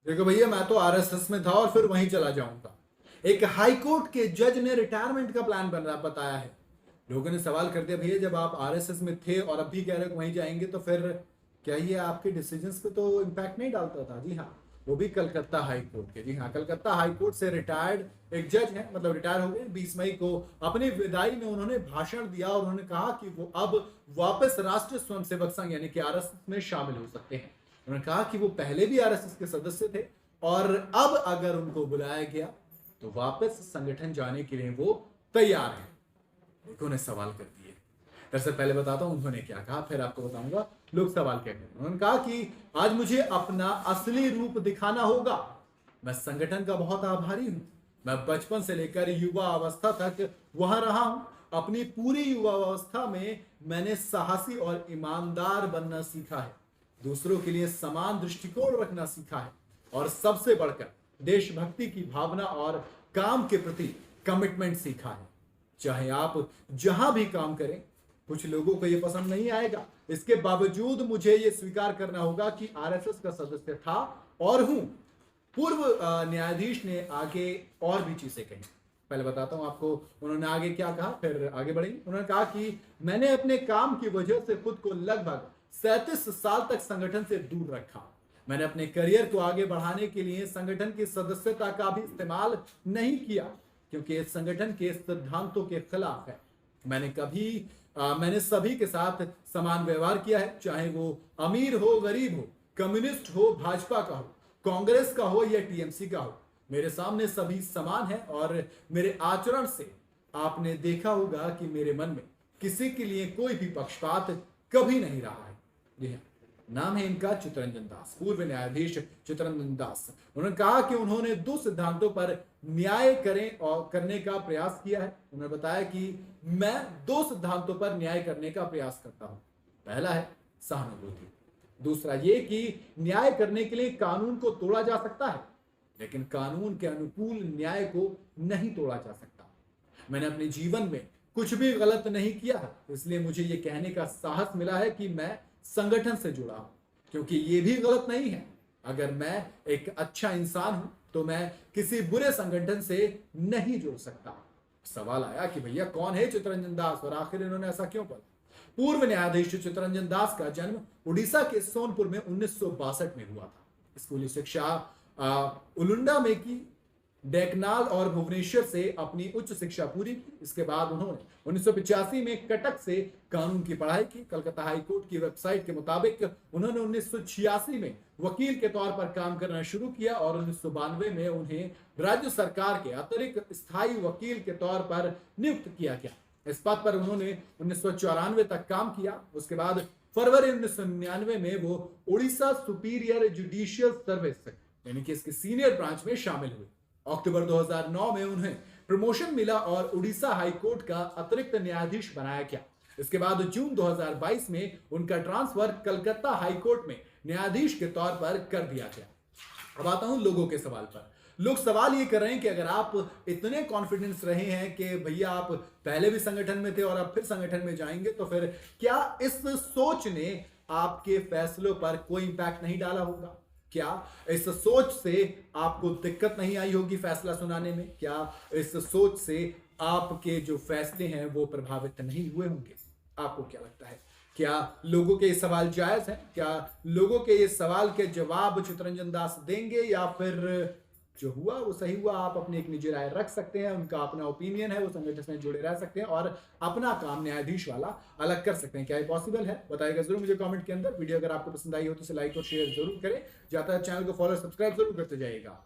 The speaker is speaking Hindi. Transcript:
देखो भैया, मैं तो आरएसएस में था और फिर वहीं चला जाऊंगा। एक हाई कोर्ट के जज ने रिटायरमेंट का प्लान बन रहा बताया है। लोगों ने सवाल कर दिया, भैया जब आप आरएसएस में थे और अब भी कह रहे हो वहीं जाएंगे, तो फिर क्या ये आपके डिसीजंस पे तो इम्पैक्ट नहीं डालता था? जी हाँ, वो भी कलकत्ता हाई कोर्ट के। जी हाँ, कलकत्ता हाई कोर्ट से रिटायर्ड एक जज है, मतलब रिटायर हो गए। 20 मई को अपनी विदाई में उन्होंने भाषण दिया और उन्होंने कहा कि वो अब वापस राष्ट्रीय स्वयंसेवक संघ यानी कि आरएसएस में शामिल हो सकते हैं। उन्होंने कहा कि वो पहले भी आरएसएस के सदस्य थे और अब अगर उनको बुलाया गया तो वापस संगठन जाने के लिए वो तैयार है। उन्होंने सवाल कर दिए। दरअसल पहले बताता हूं उन्होंने क्या कहा, फिर आपको बताऊंगा लोग सवाल क्या कर रहे हैं। उन्होंने कहा कि आज मुझे अपना असली रूप दिखाना होगा। मैं संगठन का बहुत आभारी हूं। मैं बचपन से लेकर युवा अवस्था तक वहां रहा हूं। अपनी पूरी युवा अवस्था में मैंने साहसी और ईमानदार बनना सीखा है, दूसरों के लिए समान दृष्टिकोण रखना सीखा है और सबसे बढ़कर देशभक्ति की भावना और काम के प्रति कमिटमेंट सीखा है। चाहे आप जहां भी काम करें, कुछ लोगों को यह पसंद नहीं आएगा, इसके बावजूद मुझे यह स्वीकार करना होगा कि आरएसएस का सदस्य था और हूं। पूर्व न्यायाधीश ने आगे और भी चीजें कही। पहले बताता हूं आपको उन्होंने आगे क्या कहा, फिर आगे बढ़ेंगे। उन्होंने कहा कि मैंने अपने काम की वजह से खुद को लगभग 37 साल तक संगठन से दूर रखा। मैंने अपने करियर को आगे बढ़ाने के लिए संगठन की सदस्यता का भी इस्तेमाल नहीं किया, क्योंकि इस संगठन के सिद्धांतों के खिलाफ है। मैंने सभी के साथ समान व्यवहार किया है, चाहे वो अमीर हो, गरीब हो, कम्युनिस्ट हो, भाजपा का हो, कांग्रेस का हो या टीएमसी का हो। मेरे सामने सभी समान हैं और मेरे आचरण से आपने देखा होगा कि मेरे मन में किसी के लिए कोई भी पक्षपात कभी नहीं रहा है। जी हाँ, नाम है इनका चित्तरंजन दास, पूर्व न्यायाधीश चित्तरंजन दास। उन्होंने कहा कि उन्होंने 2 सिद्धांतों पर न्याय करें और करने का प्रयास किया है। उन्होंने बताया कि मैं 2 सिद्धांतों पर न्याय करने का प्रयास करता हूं। पहला है सहानुभूति, दूसरा ये कि न्याय करने के लिए कानून को तोड़ा जा सकता है, लेकिन कानून के अनुकूल न्याय को नहीं तोड़ा जा सकता। मैंने अपने जीवन में कुछ भी गलत नहीं किया है, इसलिए मुझे यह कहने का साहस मिला है कि मैं संगठन से जुड़ा हूं, क्योंकि यह भी गलत नहीं है। अगर मैं एक अच्छा इंसान हूं तो मैं किसी बुरे संगठन से नहीं जुड़ सकता। सवाल आया कि भैया कौन है चित्तरंजन दास और आखिर इन्होंने ऐसा क्यों बोला? पूर्व न्यायाधीश चित्तरंजन दास का जन्म उड़ीसा के सोनपुर में 1962 में हुआ था। स्कूली शिक्षा उलुंडा में की, डेकनाल और भुवनेश्वर से अपनी उच्च शिक्षा पूरी की। इसके बाद उन्होंने 1985 में कटक से कानून की पढ़ाई की। कलकत्ता हाई कोर्ट की वेबसाइट के मुताबिक उन्होंने 1986 में वकील के तौर पर काम करना शुरू किया और 1992 में उन्हें राज्य सरकार के अतिरिक्त स्थायी वकील के तौर पर नियुक्त किया गया। इस पद पर उन्होंने 1994 तक काम किया। उसके बाद फरवरी 1999 में वो उड़ीसा सुपीरियर जुडिशियल सर्विस यानी कि इसके सीनियर ब्रांच में शामिल हुए। अक्टूबर 2009 में उन्हें प्रमोशन मिला और उड़ीसा हाई कोर्ट का अतिरिक्त न्यायाधीश बनाया गया। इसके बाद जून 2022 में उनका ट्रांसफर कलकत्ता हाई कोर्ट में न्यायाधीश के तौर पर कर दिया गया। अब आता हूं लोगों के सवाल पर। लोग सवाल ये कर रहे हैं कि अगर आप इतने कॉन्फिडेंस रहे हैं कि भैया आप पहले भी संगठन में थे और अब फिर संगठन में जाएंगे, तो फिर क्या इस सोच ने आपके फैसलों पर कोई इंपैक्ट नहीं डाला होगा? क्या इस सोच से आपको दिक्कत नहीं आई होगी फैसला सुनाने में? क्या इस सोच से आपके जो फैसले हैं वो प्रभावित नहीं हुए होंगे? आपको क्या लगता है? क्या लोगों के ये सवाल जायज हैं? क्या लोगों के ये सवाल के जवाब चित्तरंजन दास देंगे, या फिर जो हुआ वो सही हुआ? आप अपनी एक निजी राय रख सकते हैं, उनका अपना ओपिनियन है, वो संगठन में जुड़े रह सकते हैं और अपना काम न्यायाधीश वाला अलग कर सकते हैं। क्या ये पॉसिबल है? बताइएगा जरूर मुझे कमेंट के अंदर। वीडियो अगर आपको पसंद आई हो तो इसे लाइक और शेयर जरूर करें। जाता है चैनल को फॉलो सब्सक्राइब जरूर करते जाइएगा।